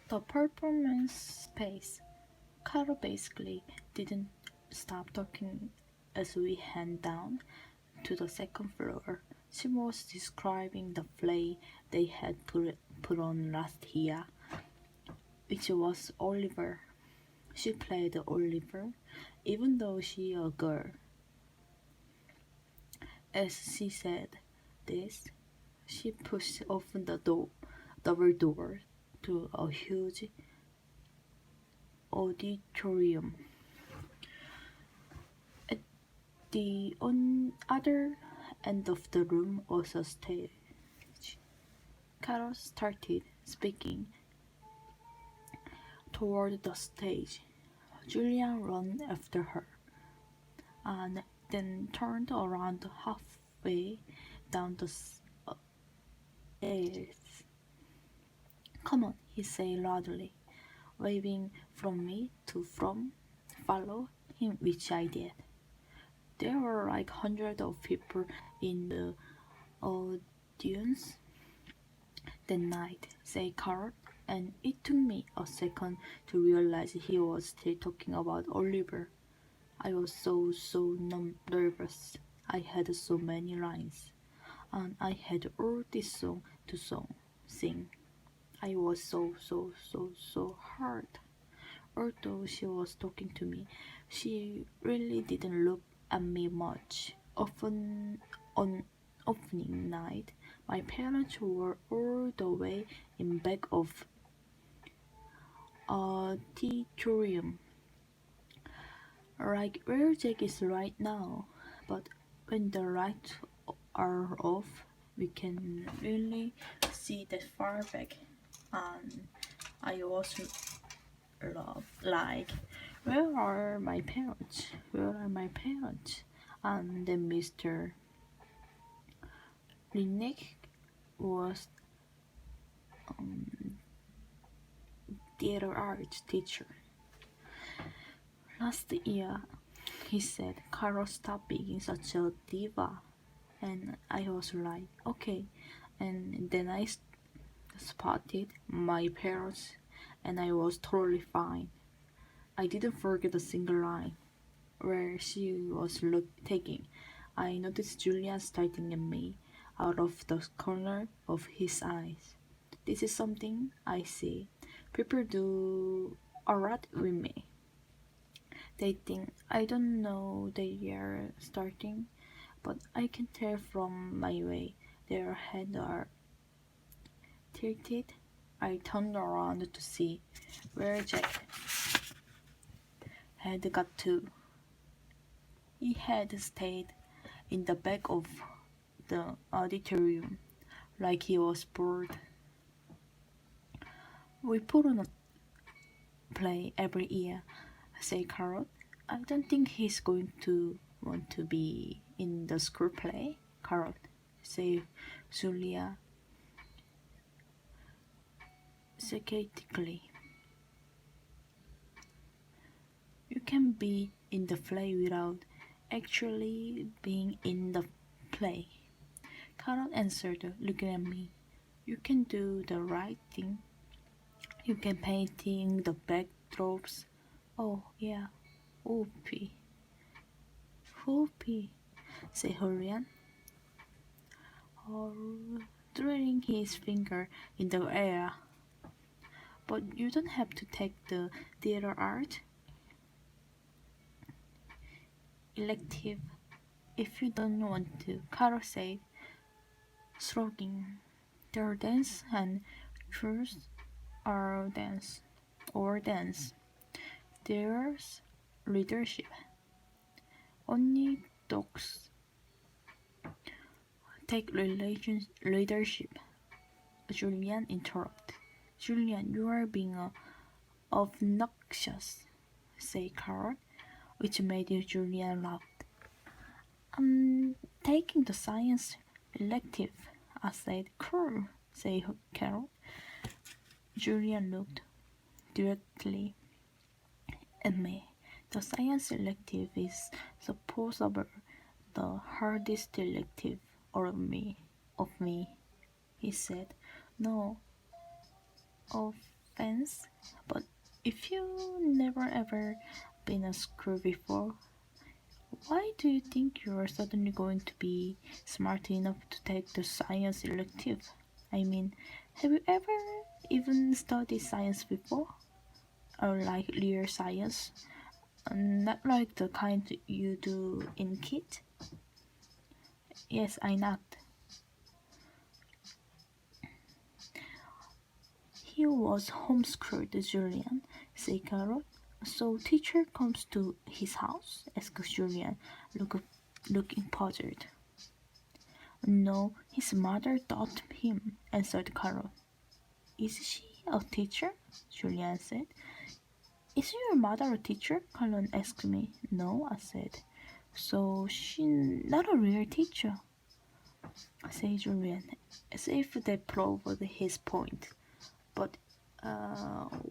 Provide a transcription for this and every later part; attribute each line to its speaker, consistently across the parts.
Speaker 1: The performance space. Carol basically didn't stop talking as we head down to the second floor. She was describing the play they had put on last year, which was Oliver. She played Oliver, even though she a girl. As she said this, she pushed open the double door to a huge auditorium. At the other end of the room was a stage. Carol started speaking toward the stage. Julia ran after her, and then turned around halfway down the stairs. "Come on," he said loudly, waving from me to follow him, which I did. There were like hundreds of people in the audience that night, said Carl, and it took me a second to realize he was still talking about Oliver. I was so nervous. I had so many lines, and I had all this song to sing. I was so hurt. Although she was talking to me, she really didn't look at me much. On opening night, my parents were all the way in back of auditorium, like where Jack is right now. But when the lights are off, we can really see that far back, and I was like, where are my parents? Where are my parents? And then Mr. Linnick was theater arts teacher. Last year, he said, Carol, stop being such a diva. And I was like, okay. And then I spotted my parents, and I was totally fine. I didn't forget a single line. Where she was taking, I noticed Julian staring at me out of the corner of his eyes. This is something I see. People do a lot with me. They think I don't know they are starting, but I can tell from my way their heads are tilted. I turned around to see where Jack had got to. He had stayed in the back of the auditorium like he was bored. We put on a play every year, said Carol. I don't think he's going to want to be in the school play, Carol, said Julia sarcastically. You can be in the play without actually being in the play. Carol answered, looking at me. You can do the right thing. You can painting the backdrops. Oh, yeah. Whoopee. Whoopee, said Julian, throwing his finger in the air. But you don't have to take the theater art elective if you don't want to, Carol said, shrugging. Their dance and chorus are dance or dance. There's leadership. Only dogs take leadership. Julian interrupted. Julian, you are being obnoxious, said Carol, which made Julian laugh. I'm taking the science elective, I said. Cool, said Carol. Julian looked directly at me. The science elective is supposedly the hardest elective of me, he said. No, of offense, but if you never ever been a school before, why do you think you're suddenly going to be smart enough to take the science elective? I mean, have you ever even studied science before? Or like real science? Not like the kind you do in KIT? Yes, I knocked. He was homeschooled, Julian, said Carol. So teacher comes to his house? Asked Julian, looking puzzled. No, his mother taught him, answered Carol. Is she a teacher? Julian said. Is your mother a teacher? Carol asked me. No, I said. So she's not a real teacher, said Julian, as if that proved his point. But,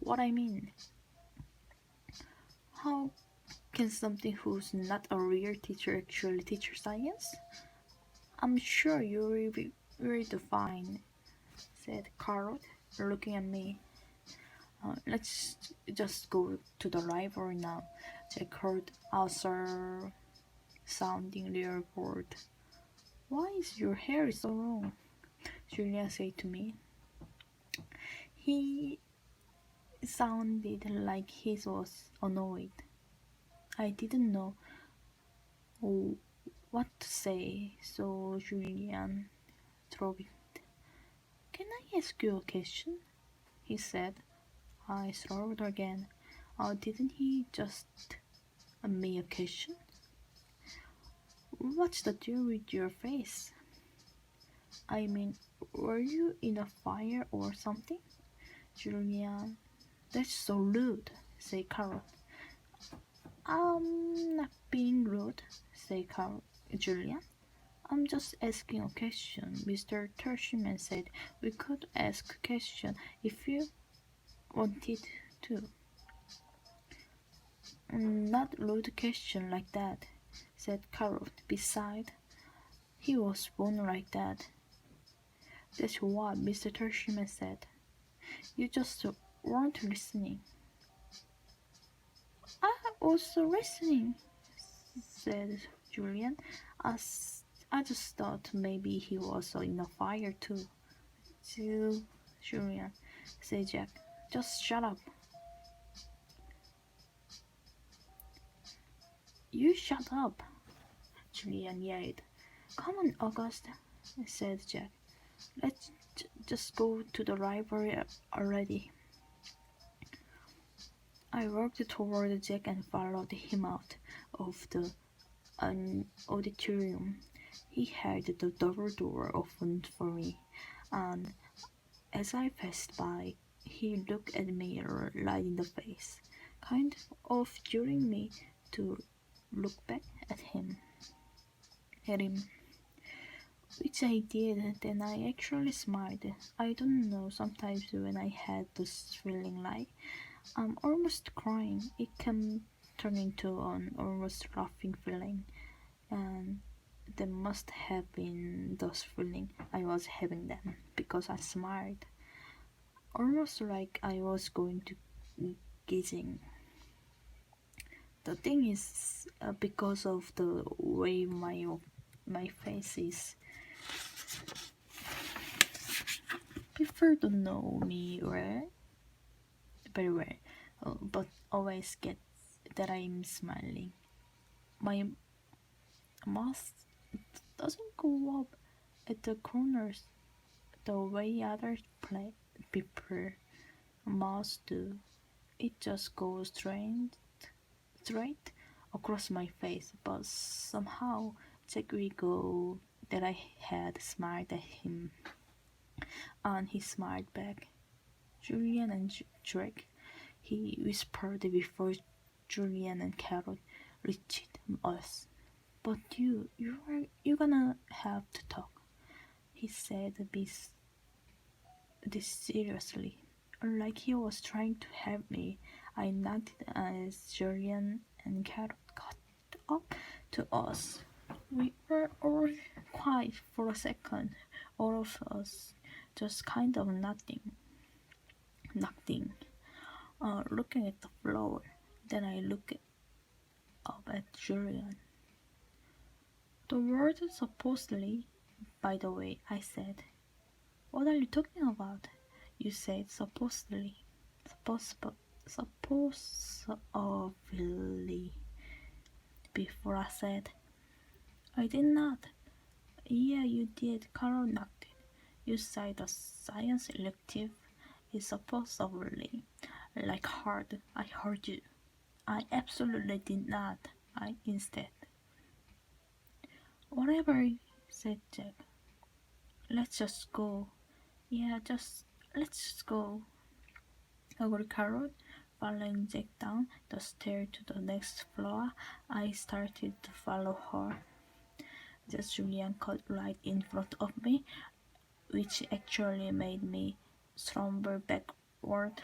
Speaker 1: what I mean, how can something who's not a real teacher actually teach science? I'm sure you will be read fine, said Carrot, looking at me. Let's just go to the library now, Jack heard Arthur sounding real bored. Why is your hair so long? Julia said to me. He sounded like he was annoyed. I didn't know what to say, so Julian dropped it. Can I ask you a question? He said. I shrugged again. Didn't he just me a question? What's the deal with your face? I mean, were you in a fire or something? Julian, that's so rude, said Carol. I'm not being rude, said Julian. I'm just asking a question. Mr. Tershman said we could ask a question if you wanted to. Not rude question like that, said Carol. Besides, he was born like that. That's what Mr. Tershman said. You just weren't listening. I was listening, said Julian. I just thought maybe he was in a fire too. Julian, said Jack. Just shut up. You shut up, Julian yelled. Come on, August, said Jack. Let's just go to the library already. I walked toward Jack and followed him out of the auditorium. He had the double door opened for me, and as I passed by, he looked at me right in the face, kind of daring me to look back at him. Which I did, then I actually smiled. I don't know, sometimes when I had this feeling like I'm almost crying, it can turn into an almost laughing feeling, and that must have been those feeling I was having then, because I smiled, almost like I was going to gazing. The thing is, because of the way my face is, people don't know me very well, but always get that I'm smiling. My mouth doesn't go up at the corners the way other people mouths do. It just goes straight across my face, but somehow Jack Rigo that I had smiled at him, and he smiled back. Julian and Drake, he whispered before Julian and Carol reached us. But you're gonna have to talk, he said this seriously. Like he was trying to help me, I nodded as Julian and Carol got up to us. We were all quiet for a second, all of us just kind of nothing. looking at the floor. Then I looked up at Julian. The word supposedly, by the way, I said. What are you talking about? You said supposedly. Supposedly. Before I said, I did not. Yeah, you did. Carol nodded. You said the science elective is supposedly like hard. I heard you. I absolutely did not. I instead. Whatever, said Jack. Let's just go. Yeah, let's just go. Agreed Carol. Following Jack down the stair to the next floor, I started to follow her. Just Julian cut right in front of me, which actually made me stumble backward.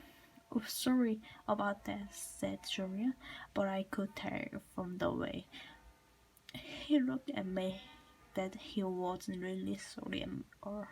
Speaker 1: Oh, sorry about that, said Julian, but I could tell from the way he looked at me that he wasn't really sorry or